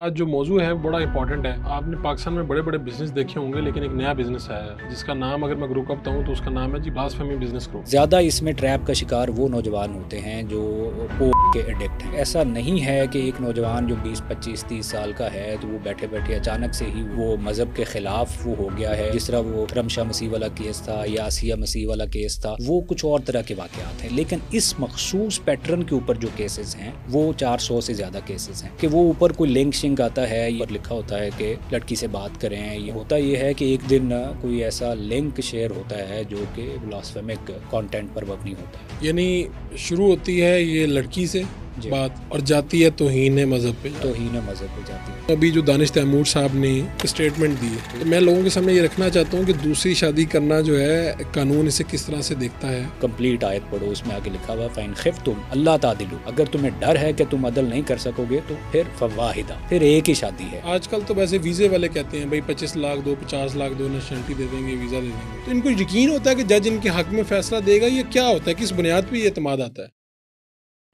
आज जो मौजू है बड़ा इंपॉर्टेंट है। आपने पाकिस्तान में बड़े बड़े बिजनेस देखे होंगे, लेकिन एक नया बिजनेस आया है जिसका नाम अगर मैं ग्रुप बताऊं तो उसका नाम है जी ब्लास्फेमी बिजनेस ग्रुप। ज़्यादा इसमें ट्रैप का शिकार वो नौजवान होते हैं जो पोक के एडिक्ट हैं। ऐसा नहीं है कि एक नौजवान जो 20, 25, 30 साल का है तो वो बैठे बैठे अचानक से ही वो मज़हब के ख़िलाफ़ वो हो गया है। जिस तरह वो रमशा मसीह वाला केस था या आसिया मसीह वाला केस था, वो कुछ और तरह के वाक़यात हैं। लेकिन इस मखसूस पैटर्न के ऊपर जो केसेस हैं वो 400 से ज़्यादा केसेस हैं कि वो ऊपर कोई लिंक शिंक आता है, ये लिखा होता है कि लड़की से बात करें। ये होता ये है कि एक दिन कोई ऐसा लिंक शेयर होता है जो कि ब्लास्फेमिक कंटेंट पर मबनी होता है। यानी शुरू होती है ये लड़की से बात और जाती है तौहीन मज़हब पे, तौहीन मज़हब पे जाती है। अभी जो दानिश तैमूर साहब ने स्टेटमेंट दी है, तो मैं लोगों के सामने ये रखना चाहता हूँ कि दूसरी शादी करना जो है कानून इसे किस तरह से देखता है। कंप्लीट आयत पढ़ो, उसमें आगे लिखा हुआ फ़इन खिफ्तुम अल्ला तादिलू, अगर तुम्हें डर है कि तुम अदल नहीं कर सकोगे तो फिर फवाहिदा, फिर एक ही शादी है। आजकल तो वैसे वीज़े वाले कहते हैं भाई 25 लाख दो, 50 लाख दो, नेशनलिटी दे देंगे, वीज़ा दे देंगे। तो इनको यकीन होता है कि जज इनके हक में फैसला देगा। ये क्या होता है, किस बुनियाद पर ये एतमाद आता है?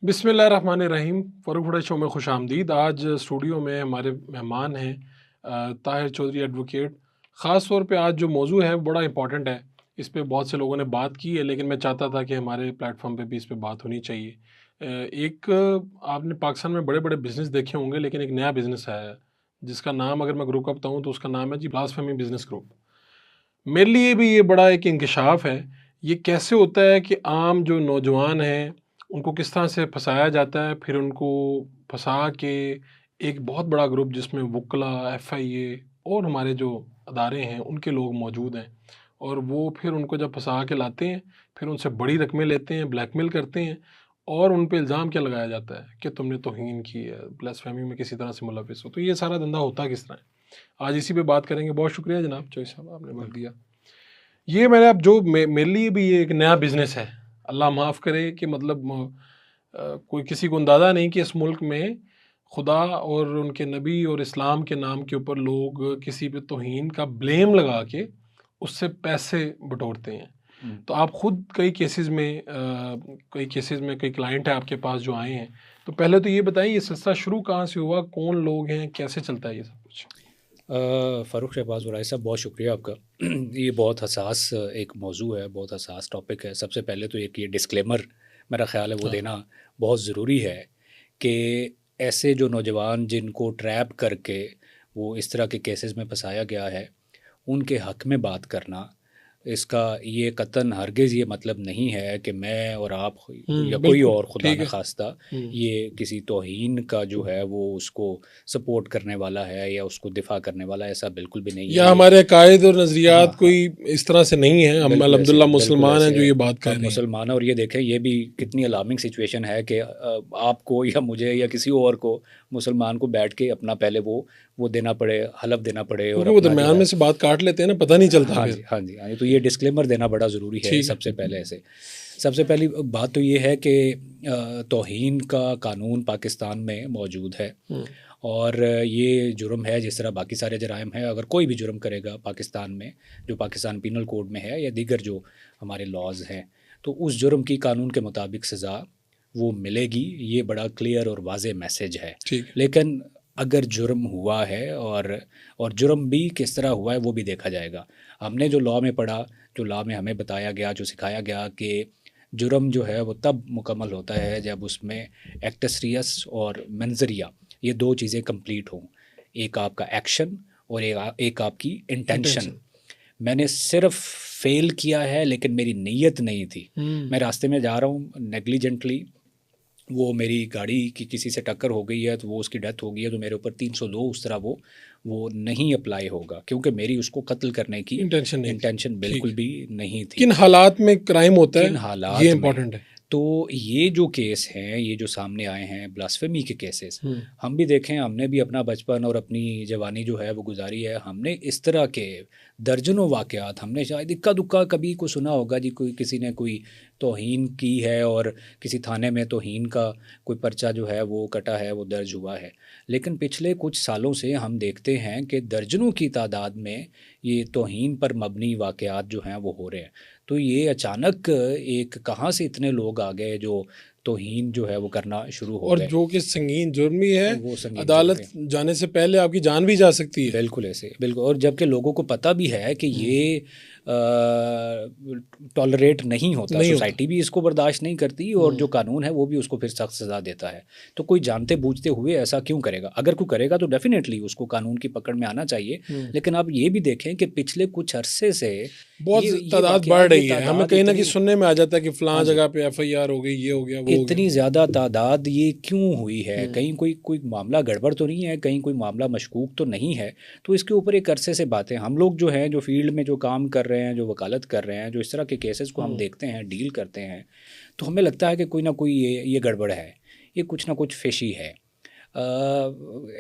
बिस्मिल्लाहिर्रहमानिर्रहीम। फ़ारूक हुडा शो में खुश आमदीद। आज स्टूडियो में हमारे मेहमान हैं ताहिर चौधरी एडवोकेट। ख़ास तौर पे आज जो मौजू है बड़ा इंपॉर्टेंट है। इस पे बहुत से लोगों ने बात की है, लेकिन मैं चाहता था कि हमारे प्लेटफॉर्म पे भी इस पे बात होनी चाहिए। एक आपने पाकिस्तान में बड़े बड़े बिजनेस देखे होंगे, लेकिन एक नया बिजनेस आया है जिसका नाम अगर मैं ग्रुप का बताऊँ तो उसका नाम है जी ब्लास्फेमी बिजनेस ग्रुप। मेरे लिए भी ये बड़ा एक इंकशाफ है। ये कैसे होता है कि आम जो नौजवान हैं उनको किस तरह से फंसाया जाता है, फिर उनको फंसा के एक बहुत बड़ा ग्रुप जिसमें वुकला, एफआईए और हमारे जो अदारे हैं उनके लोग मौजूद हैं, और वो फिर उनको जब फंसा के लाते हैं फिर उनसे बड़ी रकमें लेते हैं, ब्लैकमेल करते हैं। और उन पे इल्ज़ाम क्या लगाया जाता है कि तुमने तौहीन की है, ब्लास्फेमी में किसी तरह से मुलविस हो। तो ये सारा धंधा होता किस तरह है, आज इसी पे बात करेंगे। बहुत शुक्रिया जनाब चौधरी साहब, आपने वक्त दिया। ये मैंने अब जो मेरे लिए भी ये एक नया बिज़नेस है। अल्लाह माफ़ करे कि मतलब कोई किसी को अंदाज़ा नहीं कि इस मुल्क में खुदा और उनके नबी और इस्लाम के नाम के ऊपर लोग किसी पे तौहीन का ब्लेम लगा के उससे पैसे बटोरते हैं। तो आप खुद कई केसेस में कई क्लाइंट हैं आपके पास जो आए हैं। तो पहले तो ये बताइए, ये सिलसिला शुरू कहाँ से हुआ, कौन लोग हैं, कैसे चलता है ये सब कुछ? फ़ारूक शहबाज वराई साहब, बहुत शुक्रिया आपका। ये बहुत हसास एक मौजू है, बहुत हसास टॉपिक है। सबसे पहले तो एक ये डिस्क्लेमर मेरा ख़्याल है वो हाँ। देना बहुत ज़रूरी है कि ऐसे जो नौजवान जिनको ट्रैप करके वो इस तरह के केसेस में फंसाया गया है, उनके हक़ में बात करना, इसका ये कतन हरगिज़ ये मतलब नहीं है कि मैं और आप या कोई बिल्कुल और खुदा ठीक न है। खास्ता ये किसी तौहीन का जो है वो उसको सपोर्ट करने वाला है या उसको दिफा करने वाला है, ऐसा बिल्कुल भी नहीं या है ये। हमारे अकायद और हाँ, नज़रियात हाँ। कोई इस तरह से नहीं है, हम अल्हम्दुलिल्लाह बिल्कुल मुसलमान हैं ऐसे जो है। ये बात कह हम रहे हैं। मुसलमान हैं और ये देखें, ये भी कितनी अलार्मिंग सिचुएशन है कि आपको या मुझे या किसी और को, मुसलमान को बैठ के अपना पहले वो देना पड़े, हलफ देना पड़े और क्योंकि वो अपना जो दरमियान है। में से बात काट लेते हैं ना, पता नहीं चलता हाँ जी, फिर। हाँ जी, हाँ जी। तो ये डिस्क्लेमर देना बड़ा ज़रूरी है ठीक सबसे है। पहले से। सबसे पहली बात तो ये है कि तौहीन का कानून पाकिस्तान में मौजूद है और ये जुर्म है जिस तरह बाकी सारे जराइम हैं। अगर कोई भी जुर्म करेगा पाकिस्तान में, जो पाकिस्तान पीनल कोड में है या दीगर जो हमारे लॉज़ हैं, तो उस जुर्म की कानून के मुताबिक सज़ा वो मिलेगी। ये बड़ा क्लियर और वाज़ेह मैसेज है। ठीक है। लेकिन अगर जुर्म हुआ है और जुर्म भी किस तरह हुआ है वो भी देखा जाएगा। हमने जो लॉ में पढ़ा, जो लॉ में हमें बताया गया, जो सिखाया गया कि जुर्म जो है वो तब मुकम्मल होता है जब उसमें एक्टस रियस और मेंजरिया, ये दो चीज़ें कंप्लीट हों। एक आपका एक्शन और एक आपकी इंटेंशन। इंटेंशन। मैंने सिर्फ फेल किया है लेकिन मेरी नीयत नहीं थी। मैं रास्ते में जा रहा हूँ नेग्लिजेंटली, वो मेरी गाड़ी की किसी से टक्कर हो गई है तो वो उसकी डेथ हो गई है, तो मेरे ऊपर 302 उस तरह वो नहीं अप्लाई होगा क्योंकि मेरी उसको कत्ल करने की इंटेंशन नहीं थी। इंटेंशन ठीक बिल्कुल है। भी नहीं थी। किन हालात में क्राइम होता किन है, ये हालात में। इंपॉर्टेंट है। तो ये जो केस हैं, ये जो सामने आए हैं ब्लास्फेमी के केसेस, हम्म। हम भी देखें, हमने भी अपना बचपन और अपनी जवानी जो है वो गुजारी है। हमने इस तरह के दर्जनों वाक़यात हमने शायद इक्का दुक्का कभी को सुना होगा जी, कोई किसी ने कोई तौहीन की है और किसी थाने में तौहीन का कोई पर्चा जो है वो कटा है, वो दर्ज हुआ है। लेकिन पिछले कुछ सालों से हम देखते हैं कि दर्जनों की तादाद में ये तौहीन पर मबनी वाक़यात जो हैं वो हो रहे हैं। तो ये अचानक एक कहाँ से इतने लोग आ गए जो तौहीन जो है वो करना शुरू हो और गए। जो कि संगीन जुर्म भी है, वो संगीन अदालत जुर्म जाने से पहले आपकी जान भी जा सकती है। बिल्कुल ऐसे, बिल्कुल। और जबकि लोगों को पता भी है कि ये टॉलरेट नहीं होता, नहीं होता। सोसाइटी भी इसको बर्दाश्त नहीं करती और जो कानून है वो भी उसको फिर सख्त सज़ा देता है। तो कोई जानते बूझते हुए ऐसा क्यों करेगा? अगर कोई करेगा तो डेफिनेटली उसको कानून की पकड़ में आना चाहिए। लेकिन आप ये भी देखें कि पिछले कुछ अरसे से बहुत ये तादाद बढ़ वाक़यात, ये रही है, हमें तादाद कहीं ना कहीं इतनी, सुनने में आ जाता है कि फलां हाँ जी, जगह पे एफआईआर हो गई, ये हो गया, वो हो गया। इतनी ज़्यादा तादाद ये क्यों हुई है? कहीं कोई कोई मामला गड़बड़ तो नहीं है, कहीं कोई मामला मशकूक तो नहीं है? तो इसके ऊपर एक अरसे से बातें, हम लोग जो हैं, जो फील्ड में जो काम कर रहे हैं, जो वकालत कर रहे हैं, जो इस तरह के केसेस को हम देखते हैं, डील करते हैं, तो हमें लगता है कि कोई ना कोई ये गड़बड़ है, ये कुछ ना कुछ फिशी है।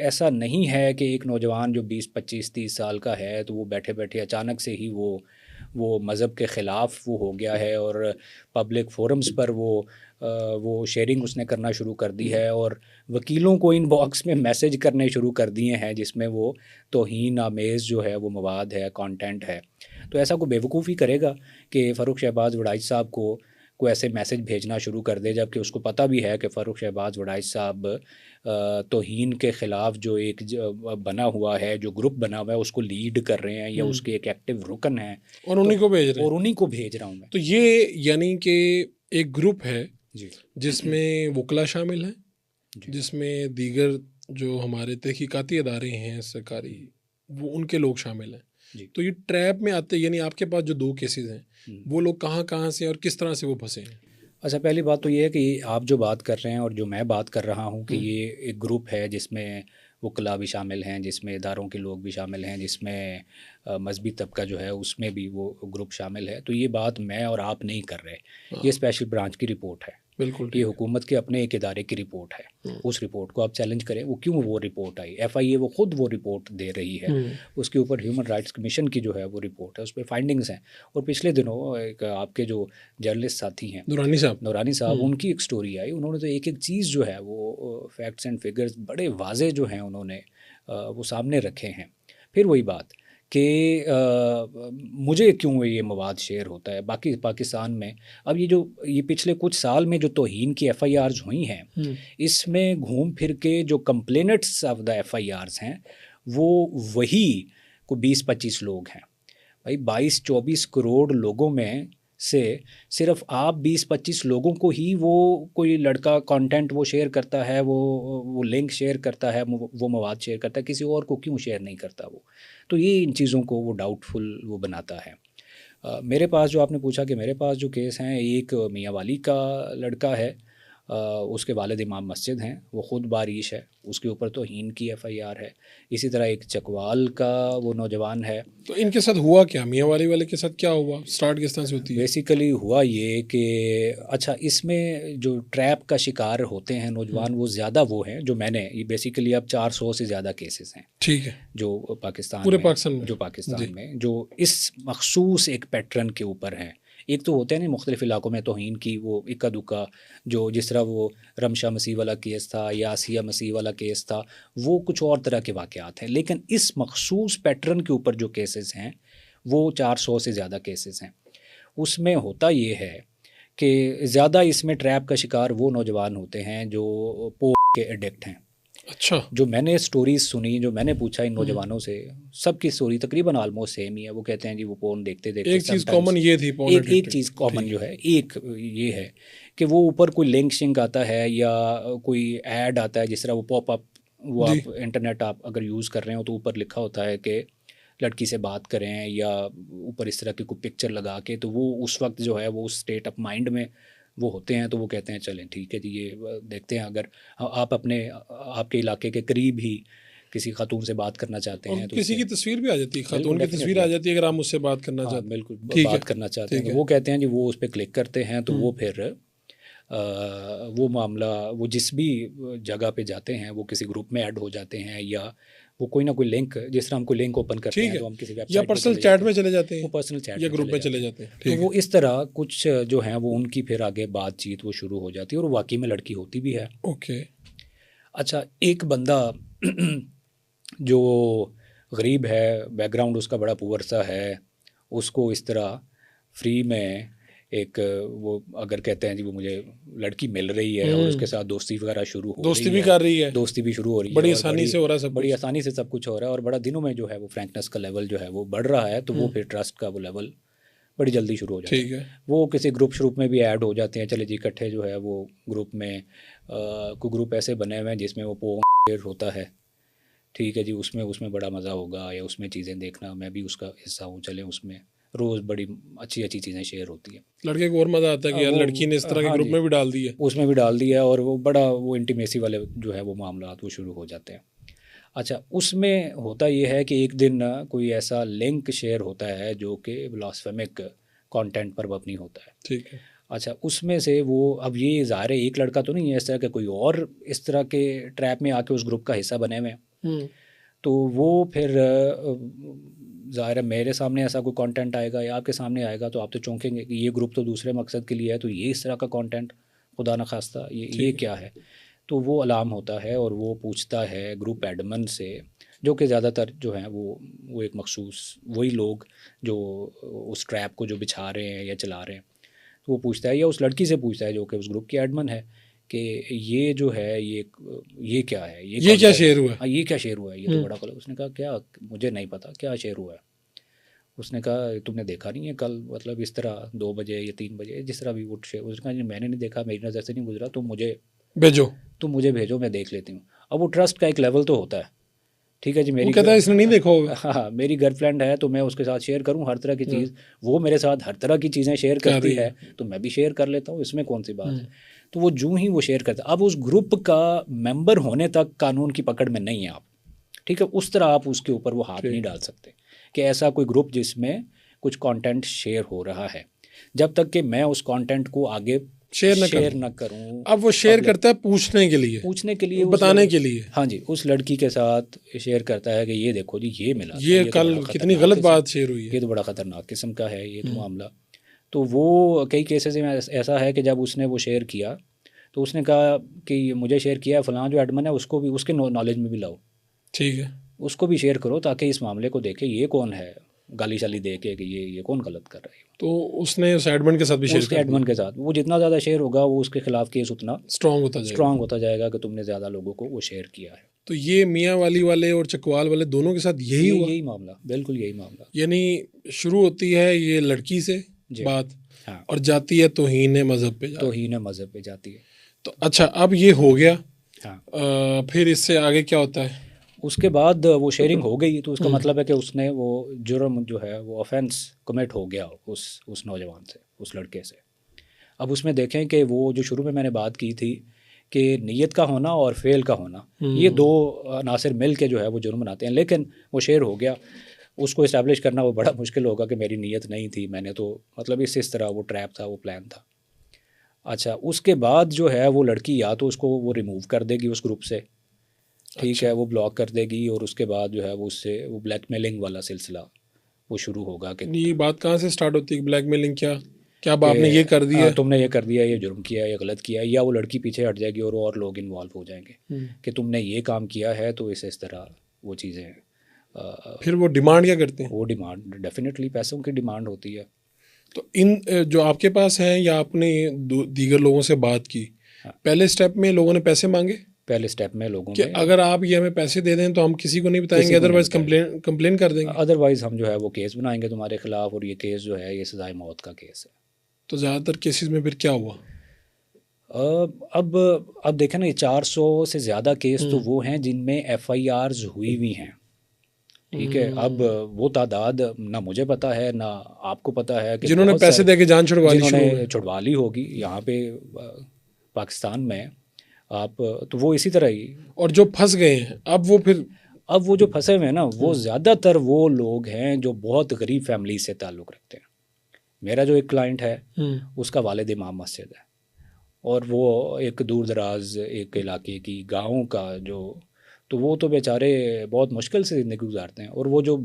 ऐसा नहीं है कि एक नौजवान जो 20-25-30 साल का है तो वो बैठे बैठे अचानक से ही वो मज़हब के ख़िलाफ़ वो हो गया है और पब्लिक फोरम्स पर वो शेयरिंग उसने करना शुरू कर दी है और वकीलों को इनबॉक्स में मैसेज करने शुरू कर दिए हैं जिसमें वो तौहीन आमेज़ जो है वो मवाद है, कंटेंट है। तो ऐसा कोई बेवकूफ़ी करेगा कि फ़ारूक शहबाज वड़ाइच साहब को ऐसे मैसेज भेजना शुरू कर दे, जबकि उसको पता भी है कि फ़ारूक शहबाज वड़ाइच साहब तौहीन के ख़िलाफ़ जो एक बना हुआ है, जो ग्रुप बना हुआ है, उसको लीड कर रहे हैं या उसके एक एक्टिव रुकन हैं, और उन्हीं को भेज रहे हैं। और उन्हीं को भेज रहा हूँ मैं। तो ये यानी कि एक ग्रुप है जी जिसमें वकला शामिल हैं, जी जिसमें दीगर जो हमारे तहकीकाती अदारे हैं सरकारी, वो उनके लोग शामिल हैं। जी। तो ये ट्रैप में आते, यानी आपके पास जो 2 केसेस हैं, वो लोग कहाँ कहाँ से और किस तरह से वो फंसे हैं? अच्छा, पहली बात तो ये है कि आप जो बात कर रहे हैं और जो मैं बात कर रहा हूँ कि ये एक ग्रुप है जिसमें वकला भी शामिल हैं, जिसमें इदारों के लोग भी शामिल हैं, जिसमें मजहबी तबका जो है उसमें भी वो ग्रुप शामिल है। तो ये बात मैं और आप नहीं कर रहे, ये स्पेशल ब्रांच की रिपोर्ट है, बिल्कुल ये ठीक हुकूमत के अपने एक इदारे की रिपोर्ट है। उस रिपोर्ट को आप चैलेंज करें, वो क्यों वो रिपोर्ट आई, FIA वो खुद वो रिपोर्ट दे रही है, उसके ऊपर ह्यूमन राइट्स कमीशन की जो है वो रिपोर्ट है, उस पर फाइंडिंग्स हैं। और पिछले दिनों एक आपके जो जर्नलिस्ट साथी हैं नूरानी साहब, उनकी एक स्टोरी आई, उन्होंने तो एक एक चीज़ जो है वो फैक्ट्स एंड फिगर्स बड़े वाजे जो हैं उन्होंने वो सामने रखे हैं। फिर वही बात कि मुझे क्यों ये मवाद शेयर होता है बाकी पाकिस्तान में। अब ये पिछले कुछ साल में जो तौहीन की FIRs हुई हैं, इसमें घूम फिर के जो कंप्लेनेंट्स ऑफ द FIRs हैं वो वही को 20-25 लोग हैं। भाई 22-24 करोड़ लोगों में से सिर्फ आप 20-25 लोगों को ही वो कोई लड़का कंटेंट वो शेयर करता है, वो लिंक शेयर करता है, वो मवाद शेयर करता है, किसी और को क्यों शेयर नहीं करता वो? तो ये इन चीज़ों को वो डाउटफुल वो बनाता है। मेरे पास जो आपने पूछा कि मेरे पास जो केस हैं, एक मियाँ वाली का लड़का है, उसके वालिद इमाम मस्जिद हैं, वो ख़ुद बारिश है, उसके ऊपर तौहीन की FIR है। इसी तरह एक चकवाल का वो नौजवान है। तो इनके साथ हुआ क्या, मियाँ वाले के साथ क्या हुआ, स्टार्ट किस तरह से होती है? बेसिकली हुआ ये कि अच्छा, इसमें जो ट्रैप का शिकार होते हैं नौजवान वो ज़्यादा वो हैं जो मैंने ये बेसिकली अब 400 से ज़्यादा केसेस हैं, ठीक है, जो पाकिस्तान पूरे में, पाकिस्तान में, जो पाकिस्तान में जो इस मखसूस एक पैटर्न के ऊपर हैं। एक तो होते हैं ना मुख्तलिफ़ इलाकों में तौहीन की वो इक्का दुक्का, जो जिस तरह वो रमशा मसीह वाला केस था या आसिया मसीह वाला केस था, वो कुछ और तरह के वाक़यात हैं। लेकिन इस मखसूस पैटर्न के ऊपर जो केसेस हैं वो 400 से ज़्यादा केसेस हैं। उसमें होता ये है कि ज़्यादा इसमें ट्रैप का शिकार वो नौजवान होते हैं जो पोर्न के एडिक्ट हैं। अच्छा, जो मैंने स्टोरीज सुनी, जो मैंने पूछा इन नौजवानों से, सबकी स्टोरी तकरीबन ऑलमोस्ट सेम ही है। वो कहते हैं जी वो पोर्न देखते देखते एक चीज़ कॉमन ये थी, एक चीज़ कॉमन जो है एक ये है कि वो ऊपर कोई लिंक शिंक आता है या कोई ऐड आता है, जिस तरह वो पॉपअप, वो आप इंटरनेट आप अगर यूज़ कर रहे हो तो ऊपर लिखा होता है कि लड़की से बात करें या ऊपर इस तरह की कोई पिक्चर लगा के, तो वो उस वक्त जो है वो स्टेट ऑफ माइंड में वो होते हैं, तो वो कहते हैं चलें ठीक है जी ये देखते हैं। अगर आप अपने आपके इलाके के करीब ही किसी खातून से बात करना चाहते हैं तो किसी की तस्वीर भी आ जाती है, खातून की तस्वीर आ जाती है, अगर आप मुझसे बात करना चाहते हैं, बिल्कुल बात करना चाहते हैं, तो वो कहते हैं जी वो उस पर क्लिक करते हैं, तो वो फिर वो मामला वो जिस भी जगह पे जाते हैं वो किसी ग्रुप में ऐड हो जाते हैं, या वो कोई ना कोई लिंक, जिस तरह हम कोई लिंक ओपन करते हैं तो हम किसी वेबसाइट या पर्सनल चैट में चले जाते हैं, वो पर्सनल चैट या ग्रुप में चले जाते हैं, तो वो इस तरह कुछ जो हैं वो उनकी फिर आगे बातचीत वो शुरू हो जाती है और वाकई में लड़की होती भी है। ओके, अच्छा, एक बंदा जो गरीब है, बैकग्राउंड उसका बड़ा पुअर सा है, उसको इस तरह फ्री में एक वो अगर कहते हैं जी वो मुझे लड़की मिल रही है और उसके साथ दोस्ती वगैरह शुरू हो दोस्ती रही भी है, कर रही है, दोस्ती भी शुरू हो रही है, बड़ी और आसानी से हो रहा है सब बड़ी कुछ। आसानी से सब कुछ हो रहा है और बड़ा दिनों में जो है वो फ्रैंकनेस का लेवल जो है वो बढ़ रहा है, तो वो फिर ट्रस्ट का वो लेवल बड़ी जल्दी शुरू हो जाता ठीक है। वो किसी ग्रुप में भी ऐड हो जाते हैं, चले जी इकट्ठे जो है वो ग्रुप में कोई ग्रुप ऐसे बने हुए हैं जिसमें वो पोर्न होता है, ठीक है जी, उसमें बड़ा मज़ा होगा या उसमें चीज़ें देखना, मैं भी उसका हिस्सा हूँ, चले उसमें रोज़ बड़ी अच्छी अच्छी चीज़ें शेयर होती हैं। लड़के को और मज़ा आता है कि यार लड़की ने इस तरह के हाँ ग्रुप जी, में भी डाल दी है, उसमें भी डाल दिया और वो बड़ा वो इंटीमेसी वाले जो है वो मामला वो शुरू हो जाते हैं। अच्छा, उसमें होता ये है कि एक दिन कोई ऐसा लिंक शेयर होता है जो कि ब्लास्फेमिक कंटेंट पर मबनी होता है। ठीक है। अच्छा, उसमें से वो अब ये ज़ाहिर है एक लड़का तो नहीं है, इस तरह का कोई और इस तरह के ट्रैप में आके उस ग्रुप का हिस्सा बने हुए हैं, तो वो फिर ज़ाहिर है मेरे सामने ऐसा कोई कंटेंट आएगा या आपके सामने आएगा तो आप तो चौंकेंगे कि ये ग्रुप तो दूसरे मकसद के लिए है, तो ये इस तरह का कंटेंट खुदा न खास्ता ये क्या है। तो वो अलार्म होता है और वो पूछता है ग्रुप एडमिन से, जो कि ज़्यादातर जो हैं वो एक मखसूस वही लोग जो उस ट्रैप को जो बिछा रहे हैं या चला रहे हैं, तो वो पूछता है या उस लड़की से पूछता है जो कि उस ग्रुप की एडमिन है कि ये जो है ये क्या है, ये क्या शेयर हुआ है, हाँ ये क्या शेयर हुआ है, ये तो बड़ा गलत। उसने कहा क्या, मुझे नहीं पता क्या शेयर हुआ है। उसने कहा तुमने देखा नहीं है कल, मतलब इस तरह 2 बजे या 3 बजे जिस तरह भी वो शेयर, उसने कहा मैंने नहीं देखा, मेरी नज़र से नहीं गुजरा, तुम मुझे भेजो मैं देख लेती हूँ। अब वो ट्रस्ट का एक लेवल तो होता है, ठीक है जी, मेरी कहता है इसने नहीं देखा होगा, हाँ मेरी गर्लफ्रेंड है तो मैं उसके साथ शेयर करूँ हर तरह की चीज़, वो मेरे साथ हर तरह की चीज़ें शेयर करती है तो मैं भी शेयर कर लेता हूँ, इसमें कौन सी बात है। तो वो जूँ ही वो शेयर करता है, अब उस ग्रुप का मेंबर होने तक कानून की पकड़ में नहीं है आप, ठीक है, उस तरह आप उसके ऊपर वो हाथ नहीं डाल सकते कि ऐसा कोई ग्रुप जिसमें कुछ कंटेंट शेयर हो रहा है, जब तक कि मैं उस कंटेंट को आगे शेयर न करूं। अब वो शेयर करता है पूछने के लिए बताने के लिए, हाँ जी, उस लड़की के साथ शेयर करता है कि ये देखो जी ये मिला, ये कल कितनी गलत बात शेयर हुई है, ये तो बड़ा ख़तरनाक किस्म का है ये तो मामला। तो वो कई केसेस में ऐसा है कि जब उसने वो शेयर किया तो उसने कहा कि मुझे शेयर किया है फलां जो एडमिन है, उसको भी उसके नॉलेज में भी लाओ, ठीक है, उसको भी शेयर करो ताकि इस मामले को देखे ये कौन है, गाली शाली दे के कि ये कौन गलत कर रहा है। तो उसने उस एडमिन के साथ भी शेयर उसके एडमिन के साथ वो जितना ज़्यादा शेयर होगा वो उसके खिलाफ केस उतना स्ट्रॉन्ग होता जाएगा कि तुमने ज़्यादा लोगों को वो शेयर किया है। तो ये मियाँ वाली वाले और चकवाल वाले दोनों के साथ यही मामला, बिल्कुल यही मामला, यानी शुरू होती है ये लड़की से बात, हाँ, और जाती है तौहीन मज़हब पे जाती है। तो अच्छा, अब ये हो गया, हाँ, फिर इससे आगे क्या होता है? उसके बाद वो शेयरिंग हो गई तो उसका मतलब है कि उसने वो जुर्म जो है वो ऑफेंस कमिट हो गया उस नौजवान से, उस लड़के से। अब उसमें देखें कि वो जो शुरू में मैंने बात की थी कि नीयत का होना और फेल का होना, ये दो अनासर मिल के जो है वो जुर्म बनाते हैं, लेकिन वो शेयर हो गया, उसको इस्टेब्लिश करना वो बड़ा मुश्किल होगा कि मेरी नीयत नहीं थी, मैंने तो मतलब इस तरह वो ट्रैप था, वो प्लान था। अच्छा, उसके बाद जो है वो लड़की या तो उसको वो रिमूव कर देगी उस ग्रुप से, ठीक है, वो ब्लॉक कर देगी, और उसके बाद जो है वो उससे वो ब्लैकमेलिंग वाला सिलसिला वो शुरू होगा कि ये बात कहाँ से स्टार्ट होती है, ब्लैकमेलिंग क्या आपने ये कर दिया, तुमने ये कर दिया, ये जुर्म किया, ये गलत किया, या वो लड़की पीछे हट जाएगी और लोग इन्वॉल्व हो जाएंगे कि तुमने ये काम किया है, तो इस तरह वो चीज़ें। फिर वो डिमांड क्या करते हैं? वो डिमांड डेफिनेटली पैसों की डिमांड होती है। तो इन जो आपके पास हैं या आपने दीगर लोगों से बात की, पहले स्टेप में लोगों ने पैसे मांगे? पहले स्टेप में लोगों ने अगर आप ये हमें पैसे दे दें तो हम किसी को नहीं बताएंगे, अदरवाइज कंप्लेन कर देंगे, अदरवाइज हम जो है वो केस बनाएंगे तुम्हारे खिलाफ, और ये केस जो है ये सजाए मौत का केस है। तो ज़्यादातर केसेस में फिर क्या हुआ? अब देखें ना, ये 400 से ज़्यादा केस तो वो हैं जिनमें FIRs हुई हैं, ठीक है। अब वो तादाद ना मुझे पता है ना आपको पता है कि जिन्होंने पैसे दे के जान छुड़वा ली होगी यहाँ पे पाकिस्तान में आप, तो वो इसी तरह ही। और जो फंस गए हैं अब वो जो फंसे हुए हैं ना, वो ज़्यादातर वो लोग हैं जो बहुत गरीब फैमिली से ताल्लुक़ रखते हैं। मेरा जो एक क्लाइंट है उसका वालिद इमाम मस्जिद है, और वो एक दूर दराज एक इलाके की गाँव का जो, तो वो तो बेचारे बहुत मुश्किल से ज़िंदगी गुजारते हैं। और वो जो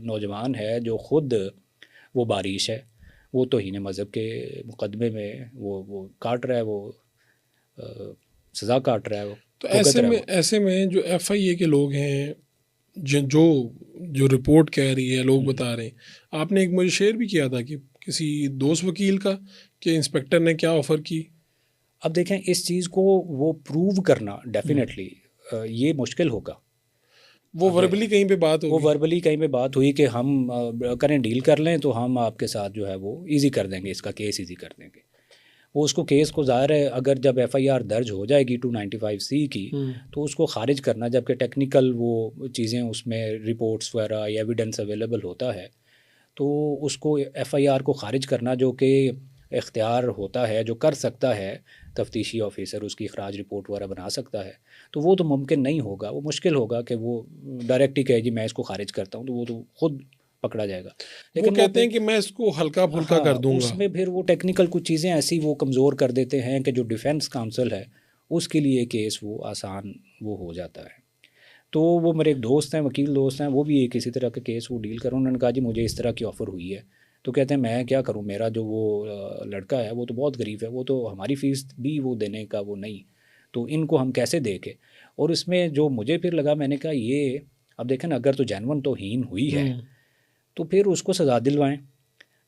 नौजवान है जो ख़ुद वो बारिश है, वो तौहीन मज़हब के मुकदमे में वो काट रहा है, वो सज़ा काट रहा है वो। तो ऐसे में जो FIA के लोग हैं, जो रिपोर्ट कह रही है, लोग बता रहे हैं, आपने एक मुझे शेयर भी किया था कि किसी दोस्त वकील का, कि इंस्पेक्टर ने क्या ऑफ़र की? अब देखें, इस चीज़ को वो प्रूव करना डेफिनेटली ये मुश्किल होगा। वो वर्बली कहीं पे बात वो होगी? वर्बली कहीं पे बात हुई कि हम करें, डील कर लें तो हम आपके साथ जो है वो इजी कर देंगे, इसका केस इजी कर देंगे। वो उसको केस को ज़ाहिर है अगर जब एफआईआर दर्ज हो जाएगी 295C की, तो उसको खारिज करना, जबकि टेक्निकल वो चीज़ें उसमें रिपोर्ट्स वगैरह या एविडेंस अवेलेबल होता है, तो उसको एफआईआर को खारिज करना जो कि इख्तियार होता है, जो कर सकता है तफ्तीशी ऑफिसर, उसकी खराज रिपोर्ट वगैरह बना सकता है, तो वो तो मुमकिन नहीं होगा। वो मुश्किल होगा कि वो डायरेक्ट ही कहे जी मैं इसको खारिज करता हूँ, तो वो तो खुद पकड़ा जाएगा। वो लेकिन कहते हैं कि मैं इसको हल्का फुल्का कर दूंगा। उसमें फिर वो टेक्निकल कुछ चीज़ें ऐसी वो कमज़ोर कर देते हैं कि जो डिफेंस काउंसिल है उसके लिए केस वो आसान वो हो जाता है। तो वो मेरे एक दोस्त हैं, वकील दोस्त हैं, वो भी एक इसी तरह के केस वो डील कर, उन्होंने कहा जी मुझे इस तरह की ऑफ़र हुई है। तो कहते हैं मैं क्या करूं, मेरा जो वो लड़का है वो तो बहुत गरीब है, वो तो हमारी फ़ीस भी वो देने का वो नहीं, तो इनको हम कैसे दे के। और इसमें जो मुझे फिर लगा, मैंने कहा ये अब देखें ना, अगर तो जैनवन तौहीन हुई है तो फिर उसको सज़ा दिलवाएं।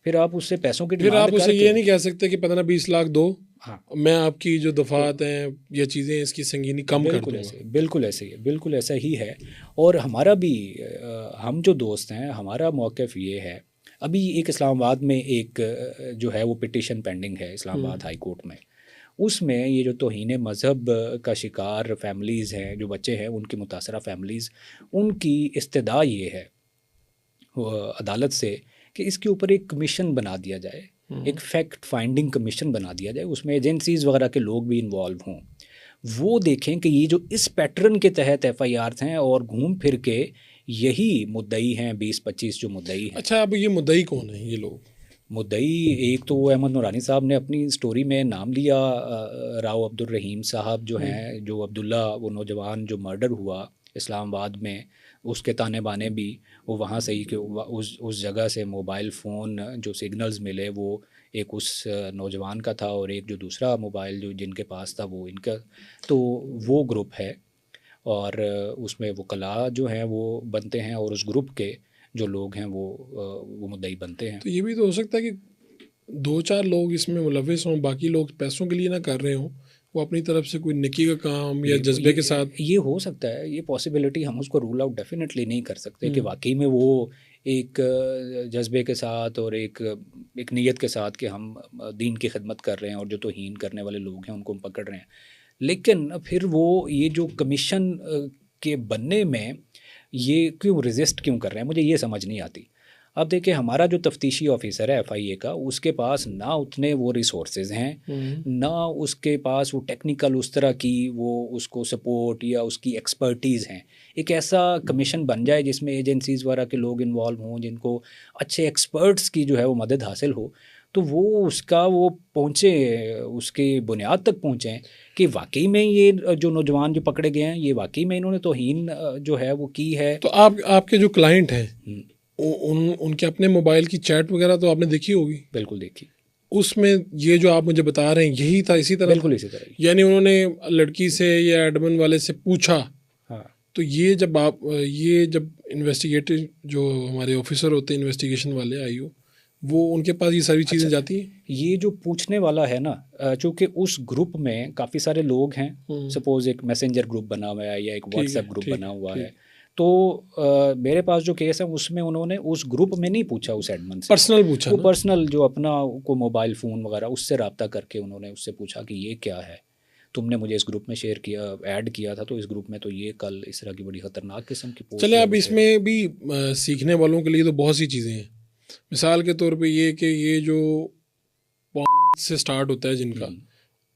फिर आप उससे पैसों की फिर डिमांड आप उसे करके, ये नहीं कह सकते कि 15-20 लाख दो, हाँ मैं आपकी जो दफात हैं या चीज़ें इसकी संगीनी कम कर बिल्कुल दूंगा। ऐसे, बिल्कुल ऐसे ही है, बिल्कुल ऐसा ही है। और हमारा भी हम जो दोस्त हैं, हमारा मौक़िफ़ ये है, अभी एक इस्लामाबाद में एक जो है वो पिटिशन पेंडिंग है इस्लामाबाद हाई कोर्ट में। उसमें ये जो तौहीन मज़हब का शिकार फैमिलीज़ हैं, जो बच्चे हैं उनकी मुतासरा फैमिलीज़, उनकी इस्तदा ये है अदालत से कि इसके ऊपर एक कमीशन बना दिया जाए, एक फैक्ट फाइंडिंग कमीशन बना दिया जाए, उसमें एजेंसीज़ वगैरह के लोग भी इन्वॉल्व हों, वो देखें कि ये जो इस पैटर्न के तहत एफआईआर हैं और घूम फिर के यही मुद्दई हैं, 20-25 जो मुद्दई हैं। अच्छा, अब ये मुद्दई कौन है ये लोग? मुद्दई एक तो वो अहमद नूरानी साहब ने अपनी स्टोरी में नाम लिया, राव अब्दुल रहीम साहब जो हैं, जो अब्दुल्ला वो नौजवान जो मर्डर हुआ इस्लामाबाद में, उसके ताने बाने भी वो वहाँ से ही कि उस जगह से मोबाइल फ़ोन जो सिग्नल्स मिले वो एक उस नौजवान का था और एक जो दूसरा मोबाइल जो जिनके पास था वो इनका, तो वो ग्रुप है। और उसमें वकला जो हैं वो बनते हैं और उस ग्रुप के जो लोग हैं वो मुद्दई बनते हैं। तो ये भी तो हो सकता है कि 2-4 लोग इसमें मुलविस हों, बाकी लोग पैसों के लिए ना कर रहे हों, वो अपनी तरफ से कोई नेकी का काम या जज्बे के साथ। ये हो सकता है, ये पॉसिबिलिटी हम उसको रूल आउट डेफिनेटली नहीं कर सकते कि वाकई में वो एक जज्बे के साथ और एक नीयत के साथ कि हम दीन की खिदमत कर रहे हैं और जो तौहीन करने वाले लोग हैं उनको हम पकड़ रहे हैं। लेकिन फिर वो ये जो कमीशन के बनने में ये क्यों रेजिस्ट क्यों कर रहे हैं, मुझे ये समझ नहीं आती। अब देखिए, हमारा जो तफ्तीशी ऑफिसर है एफआईए का, उसके पास ना उतने वो रिसोर्सेज हैं, ना उसके पास वो टेक्निकल उस तरह की वो उसको सपोर्ट या उसकी एक्सपर्टीज़ हैं। एक ऐसा कमीशन बन जाए जिसमें एजेंसीज़ वगैरह के लोग इन्वॉल्व हों, जिनको अच्छे एक्सपर्ट्स की जो है वो मदद हासिल हो, तो वो उसका वो पहुँचे, उसके बुनियाद तक पहुँचें कि वाकई में ये जो नौजवान जो पकड़े गए हैं, ये वाकई में इन्होंने तौहीन जो है वो की है। तो आपके जो क्लाइंट हैं, उनके अपने मोबाइल की चैट वगैरह तो आपने देखी होगी? बिल्कुल देखी। उसमें ये जो आप मुझे बता रहे हैं यही था, इसी तरह? बिल्कुल इसी तरह। यानी उन्होंने लड़की से या एडमिन वाले से पूछा? हाँ। तो ये जब इन्वेस्टिगेटिव जो हमारे ऑफिसर होते हैं, इन्वेस्टिगेशन वाले आईओ, वो उनके पास ये सारी चीज़ें जाती हैं? ये जो पूछने वाला है ना, चूँकि उस ग्रुप में काफ़ी सारे लोग हैं, सपोज़ एक मैसेंजर ग्रुप बना हुआ है या एक व्हाट्सएप ग्रुप बना हुआ है, तो मेरे पास जो केस है उसमें उन्होंने उस ग्रुप में नहीं पूछा, उस एडमिन से पर्सनल पूछा, वो पर्सनल जो अपना को मोबाइल फ़ोन वगैरह उससे रब्ता करके उन्होंने उससे पूछा कि ये क्या है, तुमने मुझे इस ग्रुप में शेयर किया, ऐड किया था, तो इस ग्रुप में तो ये कल इस तरह की बड़ी ख़तरनाक किस्म की पोस्ट। चले, अब इसमें भी सीखने वालों के लिए तो बहुत सी चीज़ें हैं। मिसाल के तौर पे ये कि ये जो से स्टार्ट होता है जिनका,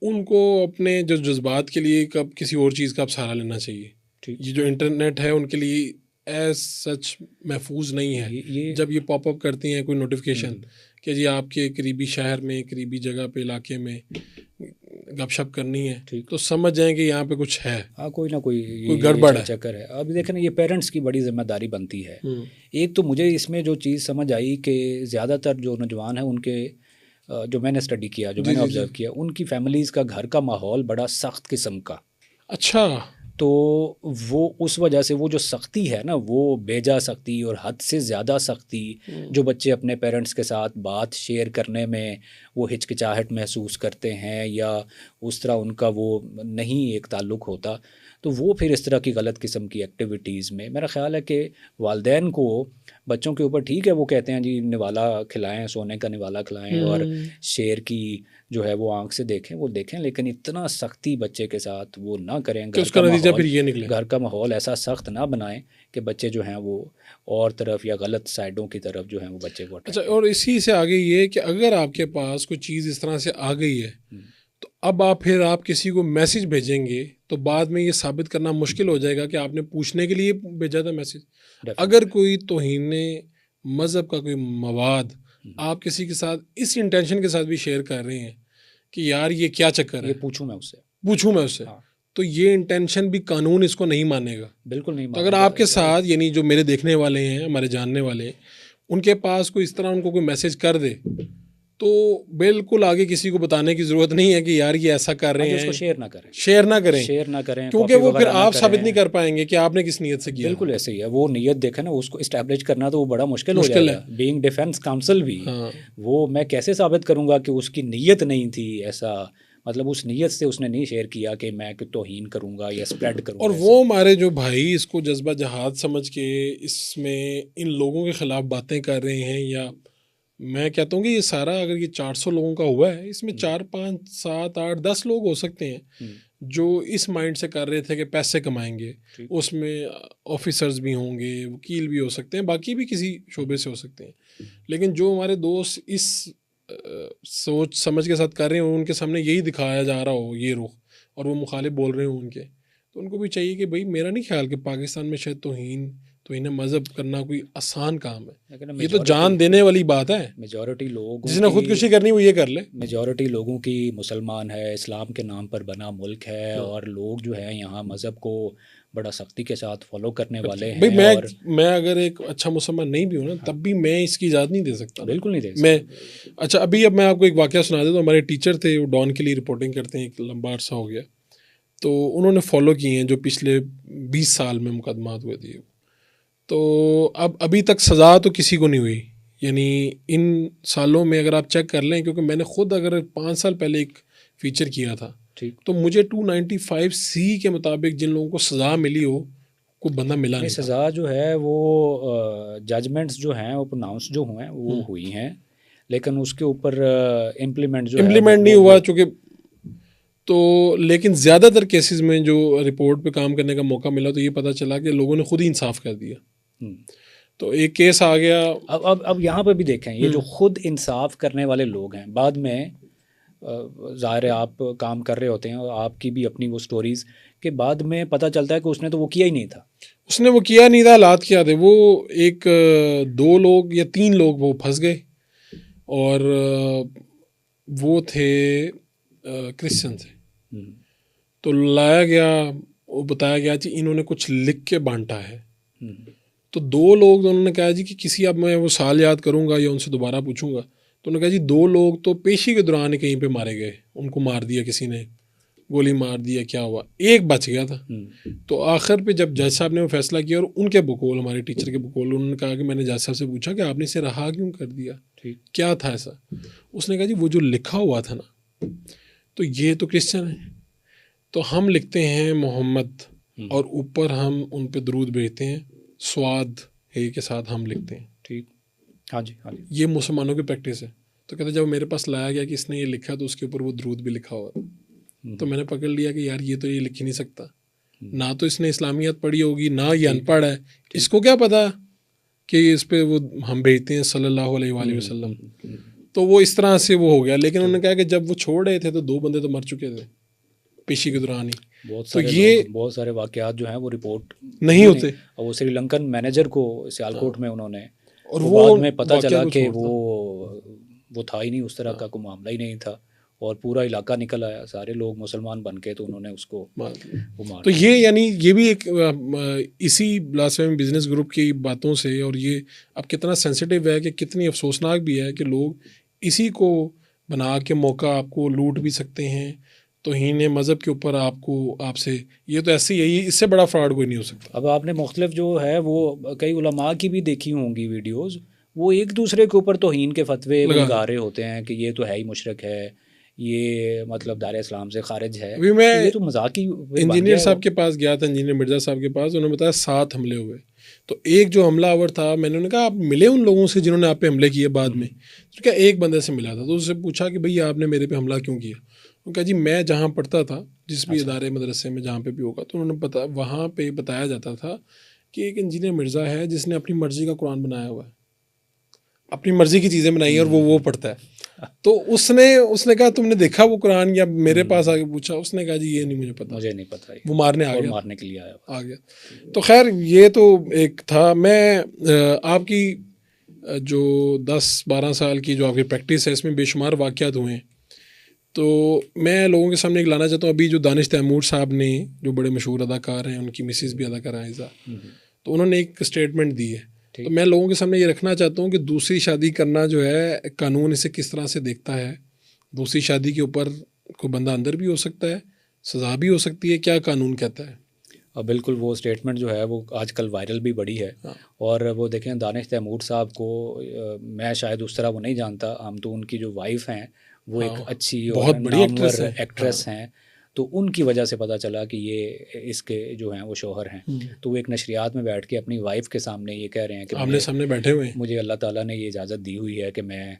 उनको अपने जो जज्बात के लिए कब किसी और चीज़ का अब सहारा लेना चाहिए। ये जो इंटरनेट है उनके लिए एज सच महफूज नहीं है। जब ये पॉपअप करती हैं कोई नोटिफिकेशन कि जी आपके करीबी शहर में, करीबी जगह पे, इलाके में गपशप करनी है, तो समझ जाएं कि यहाँ पे कुछ है, हाँ कोई ना कोई गड़बड़ है, चक्कर है। अब देखें ना, ये पेरेंट्स की बड़ी जिम्मेदारी बनती है। एक तो मुझे इसमें जो चीज़ समझ आई कि ज़्यादातर जो नौजवान हैं उनके जो मैंने स्टडी किया, जो मैंने ऑब्जर्व किया, उनकी फैमिलीज़ का घर का माहौल बड़ा सख्त किस्म का। अच्छा। तो वो उस वजह से वो जो सख्ती है ना, वो बेजा सख्ती और हद से ज़्यादा सख्ती, जो बच्चे अपने पेरेंट्स के साथ बात शेयर करने में वो हिचकिचाहट महसूस करते हैं या उस तरह उनका वो नहीं एक ताल्लुक़ होता, तो वो फिर इस तरह की गलत किस्म की एक्टिविटीज़ में मेरा ख़्याल है कि वालिदैन को बच्चों के ऊपर, ठीक है वो कहते हैं जी निवाला खिलाएं, सोने का निवाला खिलाएं और शेर की जो है वो आंख से देखें, वो देखें, लेकिन इतना सख्ती बच्चे के साथ वो ना करें। कि उसका नतीजा फिर ये निकले, घर का माहौल ऐसा सख्त ना बनाएं कि बच्चे जो हैं वो और तरफ या गलत साइडों की तरफ जो हैं वो बच्चे को। अच्छा, और इसी से आगे ये कि अगर आपके पास कोई चीज़ इस तरह से आ गई है तो अब आप किसी को मैसेज भेजेंगे तो बाद में ये साबित करना मुश्किल हो जाएगा कि आपने पूछने के लिए भेजा था मैसेज। अगर कोई तौहीन मज़हब का कोई मवाद आप किसी के साथ इस इंटेंशन के साथ भी शेयर कर रहे हैं कि यार ये क्या चक्कर है, पूछूं मैं उससे हाँ। तो ये इंटेंशन भी कानून इसको नहीं मानेगा, बिल्कुल नहीं मानेगा। तो अगर आपके साथ यानी जो मेरे देखने वाले हैं, हमारे जानने वाले हैं, उनके पास कोई इस तरह उनको कोई मैसेज कर दे तो बिल्कुल आगे किसी को बताने की ज़रूरत नहीं है कि यार ये ऐसा कर रहे हैं, शेयर ना करें क्योंकि वो फिर आप साबित नहीं कर पाएंगे कि आपने किस नीयत से किया। बिल्कुल ऐसे ही है, वो नीयत देखे ना, उसको इस्टेब्लिश करना तो वो बड़ा मुश्किल हो जाएगा। बीइंग डिफेंस काउंसिल भी वो मैं कैसे साबित करूंगा कि उसकी नीयत नहीं थी ऐसा, मतलब उस नीयत से उसने नहीं शेयर किया कि मैं तौहीन करूंगा या स्प्रेड करूंगा। और वो हमारे जो भाई इसको जज्बा जहाद समझ के इसमें इन लोगों के ख़िलाफ़ बातें कर रहे हैं, या मैं कहता हूँ कि ये सारा अगर ये 400 लोगों का हुआ है, इसमें 4 5 7 8 10 लोग हो सकते हैं जो इस माइंड से कर रहे थे कि पैसे कमाएंगे। उसमें ऑफिसर्स भी होंगे, वकील भी हो सकते हैं, बाकी भी किसी शोबे से हो सकते हैं, लेकिन जो हमारे दोस्त इस सोच समझ के साथ कर रहे हैं उनके सामने यही दिखाया जा रहा हो ये रुख, और वो मुखालिफ बोल रहे हो उनके, तो उनको भी चाहिए कि भाई मेरा नहीं ख्याल कि पाकिस्तान में शायद तौहीन मज़हब करना कोई आसान काम है, ये तो जान देने वाली बात है। मेजॉरिटी लोग जिसने खुदकुशी करनी वो ये कर ले। मेजॉरिटी लोगों की मुसलमान है, इस्लाम के नाम पर बना मुल्क है, और लोग जो है यहाँ मज़हब को बड़ा सख्ती के साथ फॉलो करने वाले हैं। भाई मैं अगर एक अच्छा मुसलमान नहीं भी हूँ ना, तब भी मैं इसकी इजाज़त नहीं दे सकता। बिल्कुल नहीं दे सकता मैं। अच्छा, अब मैं आपको एक वाक़या सुना देता हूँ। हमारे टीचर थे, वो डॉन के लिए रिपोर्टिंग करते हैं, एक लंबा अरसा हो गया, तो उन्होंने फॉलो किए हैं जो पिछले 20 साल में मुकदमात हुए थे। तो अब अभी तक सज़ा तो किसी को नहीं हुई, यानी इन सालों में अगर आप चेक कर लें, क्योंकि मैंने ख़ुद अगर 5 साल पहले एक फ़ीचर किया था, तो मुझे 295C के मुताबिक जिन लोगों को सज़ा मिली हो को बंदा मिला नहीं। सज़ा जो है वो जजमेंट्स जो हैं वो प्रोनाउंस जो हुए हैं वो हुई हैं, लेकिन उसके ऊपर इम्प्लीमेंट नहीं हुआ चूँकि, तो लेकिन ज़्यादातर केसेस में जो रिपोर्ट पे काम करने का मौका मिला तो ये पता चला कि लोगों ने खुद ही इंसाफ कर दिया। तो एक केस आ गया। अब यहाँ पर भी देखें, ये जो खुद इंसाफ करने वाले लोग हैं, बाद में ज़ाहिर है आप काम कर रहे होते हैं और आपकी भी अपनी वो स्टोरीज़ के बाद में पता चलता है कि उसने तो वो किया ही नहीं था। हालात क्या थे, वो एक 2 लोग या 3 लोग वो फंस गए, और वो थे क्रिश्चियन थे। तो लाया गया, वो बताया गया जी इन्होंने कुछ लिख के बांटा है। तो 2 लोग तो उन्होंने कहा जी कि किसी, अब मैं वो साल याद करूंगा या उनसे दोबारा पूछूंगा, तो उन्होंने कहा जी 2 लोग तो पेशी के दौरान ही कहीं पे मारे गए, उनको मार दिया, किसी ने गोली मार दिया, क्या हुआ, एक बच गया था। तो आखिर पे जब जज साहब ने वो फैसला किया, और उनके बकौल, हमारे टीचर के बकौल, उन्होंने कहा कि मैंने जज साहब से पूछा कि आपने इसे रहा क्यों कर दिया, क्या था ऐसा। उसने कहा जी वो जो लिखा हुआ था ना, तो ये तो क्रिश्चियन है, तो हम लिखते हैं मोहम्मद, और ऊपर हम उन पे दरूद भेजते हैं, स्वाद है के साथ हम लिखते हैं। ठीक, हाँ जी। ये मुसलमानों की प्रैक्टिस है। तो कहते जब मेरे पास लाया गया कि इसने ये लिखा तो उसके ऊपर वो दरूद भी लिखा हुआ, तो मैंने पकड़ लिया कि यार ये तो ये लिख ही नहीं सकता, ना तो इसने इस्लामियत पढ़ी होगी, ना ये अनपढ़ है, इसको क्या पता कि इस पे वो हम भेजते हैं सल्लल्लाहु अलैहि वसल्लम। तो वो इस तरह से वो हो गया। लेकिन उन्होंने कहा कि जब वो छोड़ रहे थे तो 2 बंदे तो मर चुके थे पेशी के दौरान ही। बहुत सारे वाकयात जो हैं वो रिपोर्ट नहीं होते। और वो श्रीलंकन मैनेजर को सियालकोट में उन्होंने, और वो बाद में पता चला कि वो था ही नहीं, उस तरह का कोई मामला ही नहीं था, और पूरा इलाका निकल आया, सारे लोग मुसलमान बन के, तो उन्होंने उसको मार। तो ये भी एक इसी ब्लास्फेमी बिजनेस ग्रुप की बातों से, और ये अब कितना सेंसिटिव है कि कितनी अफसोसनाक भी है कि लोग इसी को बना के मौका आपको लूट भी सकते हैं। तौहीन मज़हब के ऊपर आपसे, ये तो ऐसे ही है, इससे बड़ा फ्रॉड कोई नहीं हो सकता। अब आपने मुख्तलिफ जो है वो कई उलमा की भी देखी होंगी वीडियोज़, वो एक दूसरे के ऊपर तौहीन के फतवे लगा रहे होते हैं कि ये तो है ही मुशरक है, ये मतलब दायरे इस्लाम से खारिज है। अभी मैं ये तो मजाक ही इंजीनियर साहब के पास गया था, इंजीनियर मिर्ज़ा साहब के पास, उन्होंने बताया 7 हमले हुए। तो एक जो हमलावर था, मैंने उन्हें कहा आप मिले उन लोगों से जिन्होंने आप पे हमले किए बाद में? तो क्या एक बंदे से मिला था, तो उससे पूछा कि भैया आपने मेरे पे हमला क्यों किया? उन्होंने कहा जी मैं जहाँ पढ़ता था, जिस भी इदारे मदरसे में जहाँ पे भी होगा, तो उन्होंने वहाँ पे बताया जाता था कि एक इंजीनियर मिर्ज़ा है जिसने अपनी मर्ज़ी का कुरान बनाया हुआ है, अपनी मर्ज़ी की चीज़ें बनाई है और वो पढ़ता है। तो उसने कहा तुमने देखा वो कुरान, या मेरे पास आके पूछा, उसने कहा जी ये नहीं मुझे पता, मुझे नहीं पता, वो मारने के लिए आ गया। तो खैर ये तो एक था। मैं आपकी जो 10-12 साल की जो आपकी प्रैक्टिस है, इसमें बेशुमार वाक़यात हुए हैं, तो मैं लोगों के सामने एक लाना चाहता हूँ। अभी जो दानिश तैमूर साहब ने, जो बड़े मशहूर अदाकार हैं, उनकी मिसेस भी अदाकारा आयज़ा, तो उन्होंने एक स्टेटमेंट दी है, तो मैं लोगों के सामने ये रखना चाहता हूँ कि दूसरी शादी करना जो है, कानून इसे किस तरह से देखता है। दूसरी शादी के ऊपर कोई बंदा अंदर भी हो सकता है, सज़ा भी हो सकती है, क्या कानून कहता है? और बिल्कुल वो स्टेटमेंट जो है वो आजकल वायरल भी बड़ी है। और वो देखें दानिश तैमूर साहब को मैं शायद उस तरह वो नहीं जानता, हम तो उनकी जो वाइफ हैं वो एक अच्छी बहुत बड़ी एक्ट्रेस हैं, तो उनकी वजह से पता चला कि ये इसके जो हैं वो शोहर हैं। तो वो एक नशरियात में बैठ के अपनी वाइफ के सामने ये कह रहे हैं कि आमने सामने बैठे हुए हैं, मुझे अल्लाह ताला ने ये इजाज़त दी हुई है कि मैं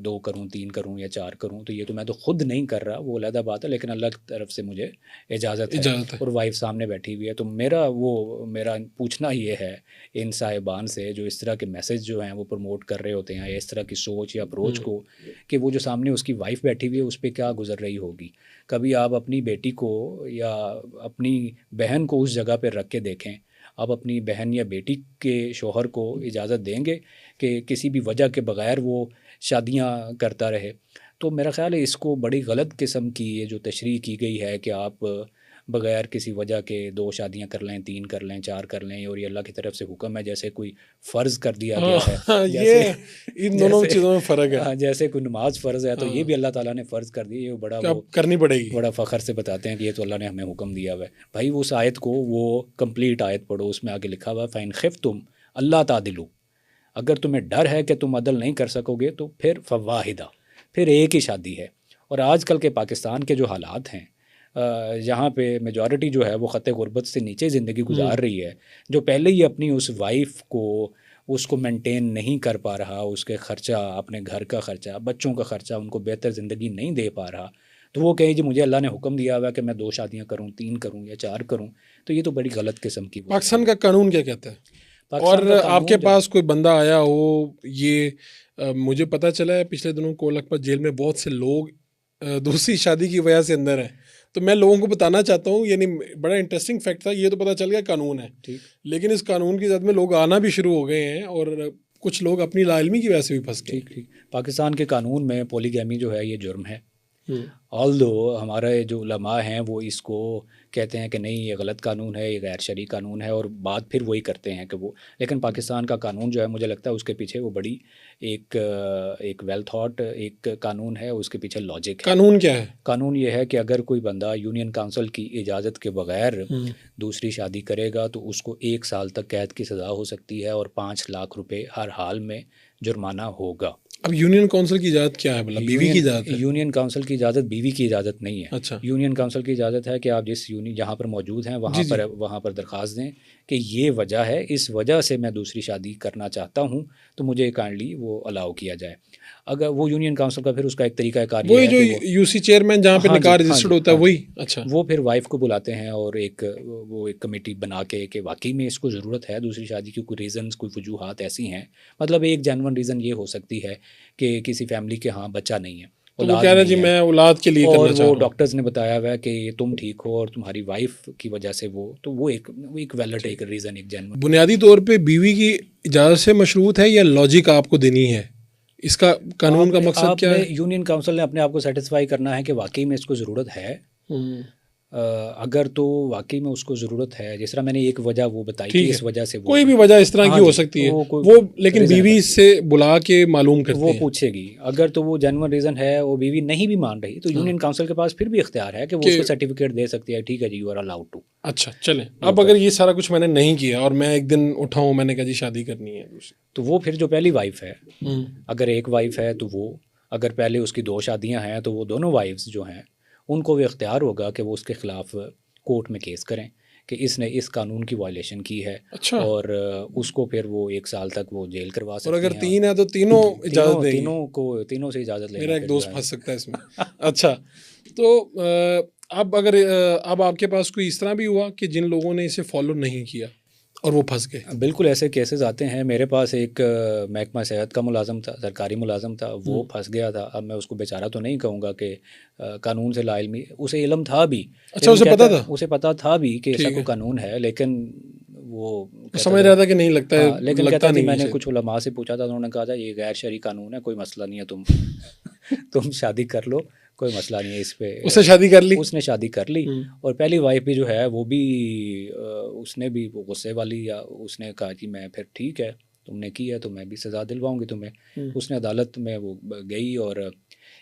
2 करूँ, 3 करूँ या 4 करूँ, तो ये तो मैं तो खुद नहीं कर रहा, वो अलग बात है, लेकिन अल्लाह की तरफ से मुझे इजाज़त है और वाइफ सामने बैठी हुई है। तो मेरा पूछना ये है इन साहिबान से जो इस तरह के मैसेज जो हैं वो प्रमोट कर रहे होते हैं, या इस तरह की सोच या अप्रोच को, कि वो जो सामने उसकी वाइफ बैठी हुई है उस पर क्या गुजर रही होगी। कभी आप अपनी बेटी को या अपनी बहन को उस जगह पर रख के देखें, आप अपनी बहन या बेटी के शोहर को इजाज़त देंगे कि किसी भी वजह के बग़ैर वो शादियां करता रहे? तो मेरा ख़्याल है इसको बड़ी गलत किस्म की ये जो तशरीह की गई है कि आप बग़ैर किसी वजह के 2 शादियां कर लें, 3 कर लें, 4 कर लें, और ये अल्लाह की तरफ से हुक्म है, जैसे कोई फ़र्ज़ कर दिया गया है। ये इन दोनों चीज़ों में फ़र्क है। जैसे कोई नमाज फ़र्ज़ है तो ये भी अल्लाह ताला ने फ़र्ज़ कर दी, ये बड़ा वो करनी पड़ेगी, बड़ा फ़ख्र से बताते हैं कि ये तो अल्लाह ने हमें हुक्म दिया हुआ है। भाई उस आयत को, वो कंप्लीट आयत पढ़ो, उसमें आगे लिखा हुआ फ़इन खिफ्तुम अल्ला तादिलू, अगर तुम्हें डर है कि तुम अदल नहीं कर सकोगे तो फिर फ़वाहिदा, फिर एक ही शादी है। और आजकल के पाकिस्तान के जो हालात हैं, जहाँ पे मेजॉरिटी जो है वो ख़त गुर्बत से नीचे ज़िंदगी गुजार रही है, जो पहले ही अपनी उस वाइफ को उसको मेंटेन नहीं कर पा रहा, उसके ख़र्चा, अपने घर का ख़र्चा, बच्चों का ख़र्चा, उनको बेहतर ज़िंदगी नहीं दे पा रहा, तो वो कहे जी मुझे अल्लाह ने हुक्म दिया हुआ कि मैं 2 शादियाँ करूँ, 3 करूँ या 4 करूँ, तो ये तो बड़ी गलत किस्म की। पाकिस्तान का कानून क्या कहता है? और आपके पास कोई बंदा आया हो, ये मुझे पता चला है पिछले दिनों कोलखपत जेल में बहुत से लोग दूसरी शादी की वजह से अंदर हैं, तो मैं लोगों को बताना चाहता हूँ, यानी बड़ा इंटरेस्टिंग फैक्ट था ये, तो पता चल गया कानून है, लेकिन इस कानून की जद में लोग आना भी शुरू हो गए हैं, और कुछ लोग अपनी लाइलमी की वजह से भी फंस गए। ठीक। पाकिस्तान के कानून में पॉलीगैमी जो है ये जुर्म है। ऑल्दो हमारे जो उलमा हैं वो इसको कहते हैं कि नहीं ये गलत कानून है, ये गैर शरई कानून है, और बात फिर वही करते हैं कि वो, लेकिन पाकिस्तान का कानून जो है मुझे लगता है उसके पीछे वो बड़ी एक वेल थॉट एक कानून है, उसके पीछे लॉजिक है। कानून क्या है? कानून ये है कि अगर कोई बंदा यूनियन काउंसिल की इजाज़त के बगैर दूसरी शादी करेगा तो उसको 1 साल तक कैद की सज़ा हो सकती है और 5 लाख रुपए हर हाल में जुर्माना होगा। अब यूनियन काउंसिल की इजाज़त क्या है? मतलब बीवी की इजाज़त है? यूनियन काउंसिल की इजाज़त बीवी की इजाज़त नहीं है। अच्छा। यूनियन काउंसिल की इजाज़त है कि आप जिस यूनियन जहाँ पर मौजूद हैं वहाँ पर दरख्वास्त दें कि ये वजह है, इस वजह से मैं दूसरी शादी करना चाहता हूँ, तो मुझे काइंडली वो अलाउ किया जाए। अगर वो यूनियन काउंसिल का फिर उसका एक तरीका कार वो जो यूसी चेयरमैन जहाँ पे निकाह रजिस्टर्ड होता है वही। अच्छा। वो फिर वाइफ को बुलाते हैं और एक कमेटी बना के कि वाकई में इसको ज़रूरत है दूसरी शादी की, कोई रीज़न्स, कोई वजूहात ऐसी हैं, मतलब एक जेन्युइन रीज़न ये हो सकती है कि किसी फैमिली के यहाँ बच्चा नहीं है, तो वो कह रहे जी मैं औलाद के लिए करना चाह रहा हूं। वो डॉक्टर्स ने बताया हुआ है कि तुम ठीक हो और तुम्हारी वाइफ की वजह से वो एक वैलिड एक रीज़न, एक जेन्युइन। बुनियादी तौर पे बीवी की इजाज़त से मशरूत है या लॉजिक आपको देनी है? इसका कानून का मकसद क्या है? यूनियन काउंसिल ने अपने आप को सेटिस्फाई करना है कि वाकई में इसको ज़रूरत है। अगर तो वाकई में उसको ज़रूरत है, जिस तरह मैंने एक वजह वो बताई कि ठीक इस है, वजह से वो, कोई भी वजह इस तरह हाँ की हो जी, सकती है कोई वो, लेकिन रीज़न बीवी है, से बुला के मालूम करते वो हैं। पूछेगी। अगर तो वो जेन्युइन रीज़न है, वो बीवी नहीं भी मान रही, तो हाँ, यूनियन काउंसिल के पास फिर भी इख्तियार है कि वो कि उसको सर्टिफिकेट दे सकती है, ठीक है जी, यू आर अलाउड टू। अच्छा चलें, वो अब कर अगर ये सारा कुछ मैंने नहीं किया और मैं एक दिन उठाऊँ, मैंने कहा जी शादी करनी है दूसरी, तो वो फिर जो पहली वाइफ है, हम्म, अगर एक वाइफ है तो वो, अगर पहले उसकी 2 शादियां हैं तो वो दोनों वाइफ्स जो हैं उनको भी इख्तियार होगा कि वो उसके ख़िलाफ़ कोर्ट में केस करें कि इसने इस कानून की वायलेशन की है, अच्छा, और उसको फिर वो 1 साल तक वो जेल करवा और सकती अगर हैं। और 3 है तो तीनों इजाज़त तीनों देंगी। तीनों को, तीनों से इजाज़त लेना मेरा एक फिर जो दोस्त है। फंस सकता है इसमें। अच्छा, तो अब अगर अब आपके पास कोई इस तरह भी हुआ कि जिन लोगों ने इसे फॉलो नहीं किया और वो फंस गए? बिल्कुल ऐसे केसेस आते हैं। मेरे पास एक महकमा सेहत का मुलाजम था, सरकारी मुलाजम था, वो फंस गया था। अब मैं उसको बेचारा तो नहीं कहूँगा कि कानून से लाइल्मी, उसे इल्म था भी, अच्छा, लेकिन उसे पता कहता, था? उसे पता था भी कि ऐसा ठीक कोई है, कानून है, लेकिन वो वो कहता समझ था, रहा था कि नहीं लगता है, हाँ, लेकिन लगता कहता थी, नहीं है मैंने शायद। कुछ उलमा से पूछा था, उन्होंने कहा था ये गैर शरई कानून है, कोई मसला नहीं है, तुम तुम शादी कर लो, कोई मसला नहीं है इस पे। उसने शादी कर ली? उसने शादी कर ली, हम्म, और पहली वाइफ भी जो है वो भी उसने भी वो गुस्से वाली, या उसने कहा कि मैं फिर ठीक है, तुमने की है तो मैं भी सज़ा दिलवाऊंगी तुम्हें। उसने अदालत में वो गई, और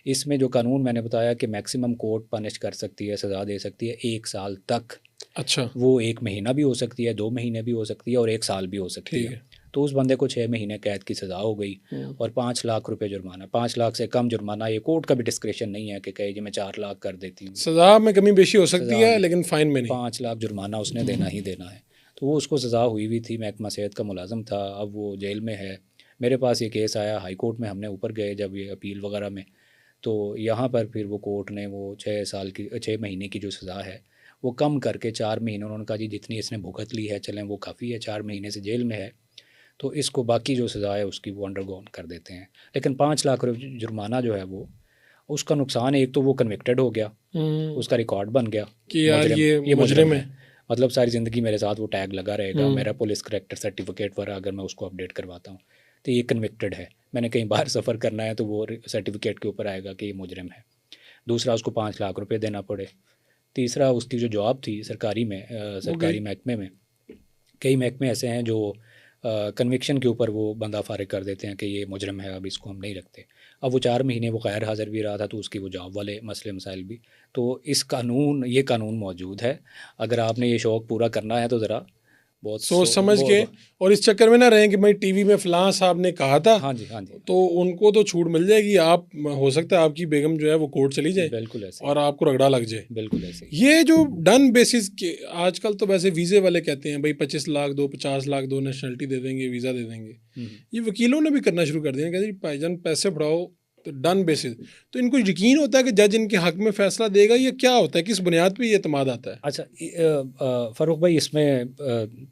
इसमें जो कानून मैंने बताया कि मैक्सिमम कोर्ट पनिश कर सकती है, सज़ा दे सकती है 1 साल तक। अच्छा, वो 1 महीना भी हो सकती है, 2 महीने भी हो सकती है, और 1 साल भी हो सकती ठीक है। है। तो उस बंदे को 6 महीने कैद की सज़ा हो गई, और 5 लाख रुपए जुर्माना। 5 लाख से कम जुर्माना, ये कोर्ट का भी डिस्क्रिप्शन नहीं है कि कहे जी मैं 4 लाख कर देती हूँ। सजा में कमी बेशी हो सकती सज़ा है में लेकिन फाइन में नहीं। 5 लाख जुर्माना उसने देना ही देना है। तो वो उसको सज़ा हुई भी थी, महकमा सेहत का मुलाजम था, अब वो जेल में है। मेरे पास ये केस आया हाई कोर्ट में, हमने ऊपर गए जब ये अपील वगैरह में, तो यहाँ पर फिर वो कोर्ट ने वो 6 महीने की जो सज़ा है वो कम करके 4 महीने, उन्होंने कहा जी जितनी इसने भुगत ली है चलें वो काफ़ी है, 4 महीने से जेल में है, तो इसको बाकी जो सज़ा है उसकी वो अंडरगोन कर देते हैं। लेकिन 5 लाख रुपये जुर्माना जो है वो, उसका नुकसान एक तो वो कन्विक्टेड हो गया, उसका रिकॉर्ड बन गया कि यार मुजरिम, ये मुजरिम मुजरिम है, है। मतलब सारी ज़िंदगी मेरे साथ वो टैग लगा रहेगा, मेरा पुलिस करेक्टर सर्टिफिकेट वगैरह अगर मैं उसको अपडेट करवाता हूँ तो ये कन्विक्टेड है, मैंने कहीं बाहर सफ़र करना है तो वो सर्टिफिकेट के ऊपर आएगा कि ये मुजरिम है। दूसरा, उसको 5 लाख रुपये देना पड़े। तीसरा, उसकी जो जॉब थी सरकारी में, सरकारी महकमे में, कई महकमे ऐसे हैं जो कन्विक्शन के ऊपर वो बंदा फारिग कर देते हैं कि ये मुजरिम है, अब इसको हम नहीं रखते। अब वो 4 महीने वो गैर हाज़िर भी रहा था, तो उसकी वो जॉब वाले मसले मसाइल भी। तो ये कानून मौजूद है, अगर आपने ये शौक़ पूरा करना है तो ज़रा सोच समझ के, और इस चक्कर में ना रहें कि भाई टीवी में फलां साहब ने कहा था, हाँ जी, हाँ जी, तो उनको तो छूट मिल जाएगी। आप, हो सकता है आपकी बेगम जो है वो कोर्ट चली जाए बिल्कुल ऐसे, और आपको रगड़ा लग जाए। बिल्कुल ऐसे। ये जो डन बेसिस के, आजकल तो वैसे वीज़े वाले कहते हैं भाई 25 लाख दो, 50 लाख दो, नेशनलिटी दे देंगे, वीज़ा दे देंगे। ये वकीलों ने भी करना शुरू कर दिया, कहते हैं भाईजान पैसे बढ़ाओ, तो डन बेसिस। तो इनको यकीन होता है कि जज इनके हक में फैसला देगा, ये क्या होता है, किस बुनियाद पे ये एतमाद आता है? अच्छा, फ़ारूक भाई, इसमें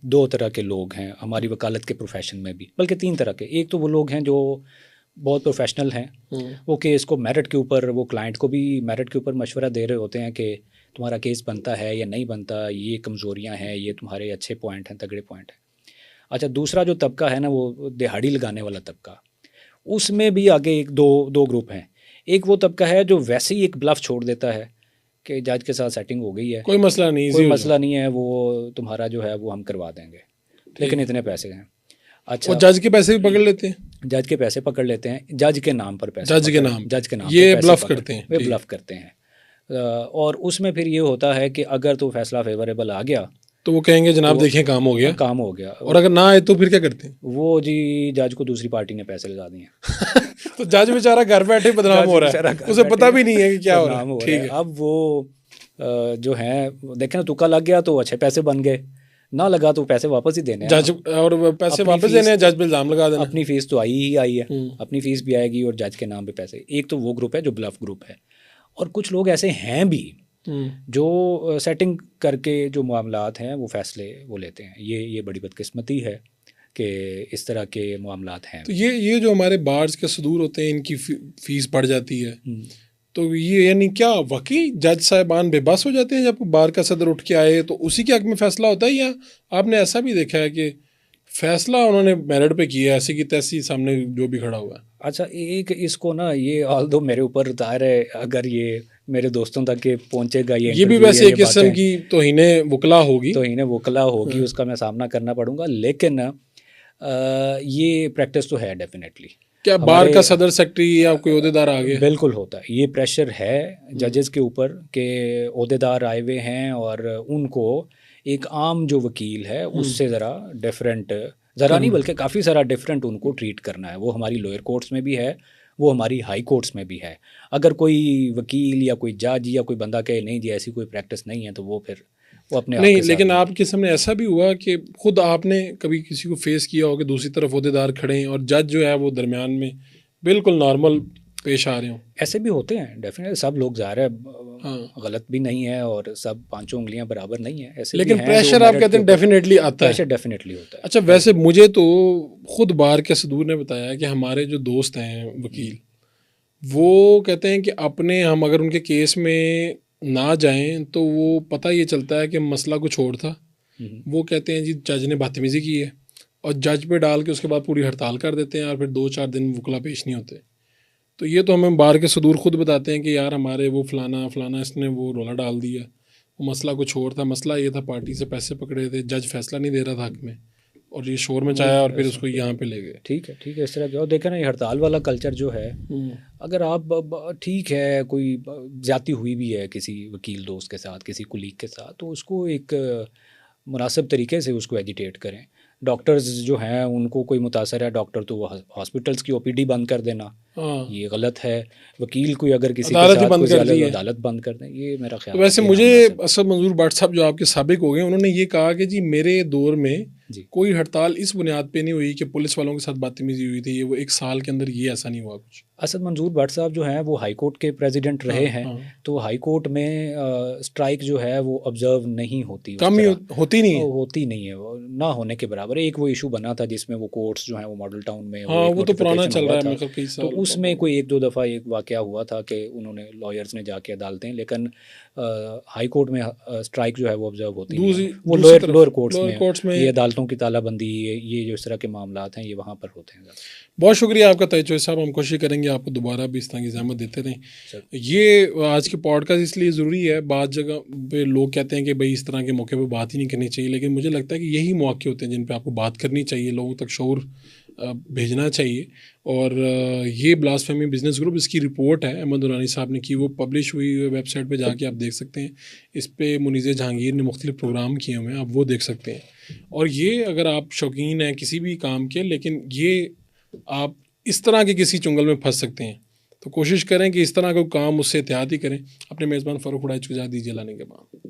2 तरह के लोग हैं हमारी वकालत के प्रोफेशन में भी, बल्कि 3 तरह के। एक तो वो लोग हैं जो बहुत प्रोफेशनल हैं, वो केस को मेरिट के ऊपर, वो क्लाइंट को भी मेरिट के ऊपर मशवरा दे रहे होते हैं कि तुम्हारा केस बनता है या नहीं बनता, ये कमज़ोरियाँ हैं, ये तुम्हारे अच्छे पॉइंट हैं, तगड़े पॉइंट हैं। अच्छा, दूसरा जो तबका है ना, वो दिहाड़ी लगाने वाला तबका, उसमें भी आगे एक दो ग्रुप हैं। एक वो तबका है जो वैसे ही एक ब्लफ छोड़ देता है कि जज के साथ सेटिंग हो गई है, कोई मसला नहीं, कोई मसला नहीं है, वो तुम्हारा जो है वो हम करवा देंगे, लेकिन इतने पैसे हैं। अच्छा, और जज के पैसे भी पकड़ लेते हैं, जज के पैसे पकड़ लेते हैं, जज के नाम पर पैसे, जज के नाम ये पे पैसे ब्लफ पकड़, करते हैं, वे ब्लफ करते हैं। और उसमें फिर ये होता है कि अगर तो फैसला फेवरेबल आ गया तो वो कहेंगे जनाब तो देखें काम हो गया, काम हो गया, और अगर ना आए तो फिर क्या करते हैं? वो जी जज को दूसरी पार्टी ने पैसे लगा दिए। तो जज बेचारा घर बैठे बदनाम हो रहा है, उसे पता भी नहीं है कि क्या हो रहा है। ठीक है, अब वो जो है देखें ना, तुक्का लग गया तो अच्छे पैसे बन गए, ना लगा तो पैसे वापस ही देने हैं। जज और पैसे वापस देने हैं, जज पे इल्जाम लगा देना। अपनी फीस तो आई ही आई है, अपनी फीस भी आएगी और जज के नाम पे पैसे। एक तो वो ग्रुप है जो ब्लफ ग्रुप है, और कुछ लोग ऐसे हैं भी जो सेटिंग करके जो मामलात हैं वो फैसले वो लेते हैं। ये बड़ी बदकिस्मती है कि इस तरह के मामलात हैं। तो ये जो हमारे बार्स के सदूर होते हैं, इनकी फीस बढ़ जाती है, तो ये यानी क्या वाकई जज साहिबान बेबस हो जाते हैं जब बार का सदर उठ के आए तो उसी के हक में फ़ैसला होता है, या आपने ऐसा भी देखा है कि फ़ैसला उन्होंने मेरिट पे किया, ऐसी की तैसी सामने जो भी खड़ा हुआ है? अच्छा, एक इसको ना, ये ऑल दो मेरे ऊपर दायर है, अगर ये मेरे दोस्तों तक के पहुंचेगा ये भी इंटरव्यू, वैसे एक किस्म की तौहीने वकला होगी, वकला होगी, उसका मैं सामना करना पड़ूंगा। लेकिन ये प्रैक्टिस तो है डेफिनेटली। क्या बार का सदर सेक्रेटरी या कोई ओहदेदार आ गया? बिल्कुल होता है, ये प्रेशर है जजेस के ऊपर कि ओहदेदार आए हुए हैं और उनको एक आम जो वकील है उससे ज़रा डिफरेंट, ज़रा नहीं बल्कि काफ़ी सारा डिफरेंट उनको ट्रीट करना है। वो हमारी लोअर कोर्ट्स में भी है, वो हमारी हाई कोर्ट्स में भी है। अगर कोई वकील या कोई जज या कोई बंदा कहे नहीं जी ऐसी कोई प्रैक्टिस नहीं है, तो वो फिर वो अपने आप नहीं, के साथ लेकिन आपके सामने ऐसा भी हुआ कि खुद आपने कभी किसी को फेस किया हो कि दूसरी तरफ ओहदेदार खड़े हैं और जज जो है वो दरमियान में बिल्कुल नॉर्मल पेश आ रहे हो? ऐसे भी होते हैं डेफिनेटली, सब लोग ज़ाहिर है हाँ, गलत भी नहीं है और सब पांचों उंगलियां बराबर नहीं है, ऐसे लेकिन भी हैं प्रेशर जो आप मेरिट कहते के हैं ऊपर डेफिनेटली आता है। प्रेशर डेफिनेटली होता है। अच्छा, वैसे मुझे तो खुद बार के सदूर ने बताया कि हमारे जो दोस्त हैं वकील, वो कहते हैं कि अपने हम अगर उनके केस में ना जाएं तो वो पता ये चलता है कि मसला कुछ और था। वो कहते हैं जी जज ने बदतमीज़ी की है, और जज पे डाल के उसके बाद पूरी हड़ताल कर देते हैं और फिर 2-4 दिन वकला पेश नहीं होते। तो ये तो हमें बार के सदूर खुद बताते हैं कि यार हमारे वो फलाना फलाना इसने वो रोला डाल दिया, वो मसला कुछ और था। मसला ये था पार्टी से पैसे पकड़े थे, जज फैसला नहीं दे रहा था हक में, और ये शोर मचाया और फिर उसको यहाँ पे ले गए। ठीक है, इस तरह के। और देखें ना, ये हड़ताल वाला कल्चर जो है, अगर आप ठीक है कोई ज्यादती हुई भी है किसी वकील दोस्त के साथ, किसी कुलीग के साथ, तो उसको एक मुनासिब तरीके से उसको एजिटेट करें। डॉक्टर्स जो हैं उनको कोई मुतासर है डॉक्टर, तो वो हॉस्पिटल्स की ओपीडी बंद कर देना, ये गलत है। वकील कोई अगर किसी के साथ कोई ज़्यादा अदालत बंद कर दें, ये मेरा ख्याल तो वैसे मुझे असद मंजूर भट्ट साहब जो आपके साबिक हो गए, उन्होंने ये कहा कि जी मेरे दौर में कोई हड़ताल इस बुनियाद पे नहीं हुई कि पुलिस वालों के साथ बदतमीजी हुई थी, ये वो 1 साल के अंदर ये ऐसा नहीं हुआ कुछ। असद मंजूर भट्ट साहब जो हैं वो हाई कोर्ट के प्रेसिडेंट रहे हैं, तो हाई कोर्ट में स्ट्राइक जो है वो ऑब्जर्व नहीं होती, कम ही होती नहीं है, होती नहीं है, ना होने के बराबर। एक वो इशू बना था जिसमें वो कोर्ट्स जो हैं वो मॉडल टाउन में, वो तो पुराना चल रहा है, तो उसमें कोई 1-2 दफ़ा एक वाक़या हुआ था कि उन्होंने लॉयर्स ने जाके अदालतें, लेकिन हाई कोर्ट में स्ट्राइक जो है वो ऑब्जर्व होती नहीं है। वो लोअर कोर्ट्स में ये अदालतों की तालाबंदी, ये जो इस तरह के मामलात हैं ये वहाँ पर होते हैं। बहुत शुक्रिया आपका तय चॉइस साहब, हम कोशिश करेंगे आपको दोबारा भी इस तरह की ज़हमत देते रहें। ये आज के पॉडकास्ट इसलिए ज़रूरी है, बाद जगह पे लोग कहते हैं कि भाई इस तरह के मौके पे बात ही नहीं करनी चाहिए, लेकिन मुझे लगता है कि यही मौके होते हैं जिन पे आपको बात करनी चाहिए, लोगों तक शऊर भेजना चाहिए। और ये ब्लास्फेमी बिजनेस ग्रुप, इसकी रिपोर्ट है अहमद दुरानी साहब ने की, वो पब्लिश हुई है, वेबसाइट पे जाके आप देख सकते हैं। इस पे मुनीज़ जहांगीर ने मुख्तलिफ प्रोग्राम किए हुए हैं, आप वो देख सकते हैं। और ये अगर आप शौकीन हैं किसी भी काम के, लेकिन ये आप इस तरह के किसी चुंगल में फंस सकते हैं, तो कोशिश करें कि इस तरह का काम उससे एहतियात ही करें। अपने मेज़बान फ़ारूक उड़ाइच को इजाज़त दीजिए लाने के बाद।